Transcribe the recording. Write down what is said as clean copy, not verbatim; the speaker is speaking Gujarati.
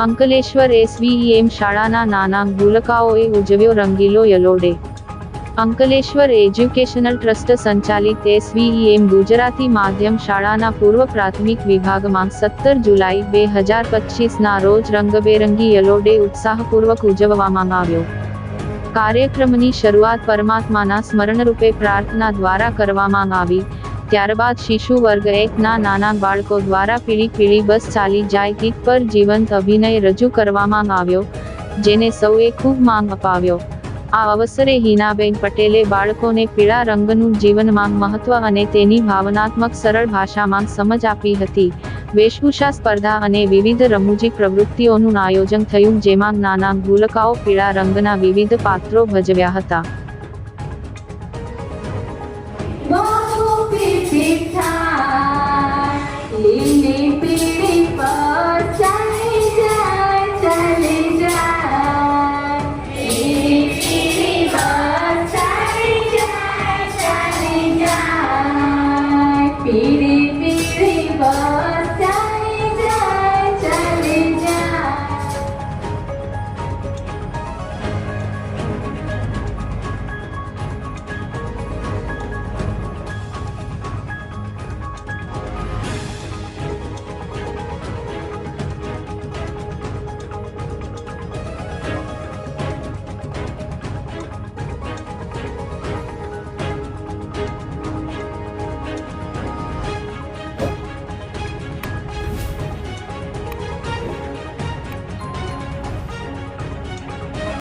અંકલેશ્વર એસવીએમ શાળાના નાના ભૂલકાઓએ ઉજવ્યો રંગીલો yellow day. Ankleshwar educational trust સંચાલિત એસવીએમ ગુજરાતી માધ્યમ શાળાના પૂર્વ પ્રાથમિક વિભાગમાં 17 જુલાઈ 2025ના રોજ રંગબેરંગી યલો ડે ઉત્સાહપૂર્વક ઉજવવામાં આવ્યો. કાર્યક્રમની શરૂઆત પરમાત્માના સ્મરણરૂપે પ્રાર્થના દ્વારા કરવામાં આવી. ત્યારબાદ શિશુ વર્ગ 1ના નાના બાળકો દ્વારા પીળી પીળી બસ ચાલી જાય ગીત પર જીવંત અભિનય રજૂ કરવામાં આવ્યો, જેને સૌએ ખૂબ માંગ અપાવ્યો. આ અવસરે હિનાબેન પટેલે બાળકોને પીળા રંગનું જીવનમાં મહત્વ અને તેની ભાવનાત્મક સરળ ભાષામાં સમજ આપી હતી. વેશભૂષા સ્પર્ધા અને વિવિધ રમૂજી પ્રવૃત્તિઓનું આયોજન થયું, જેમાં નાના ભૂલકાઓ પીળા રંગના વિવિધ પાત્રો ભજવ્યા હતા.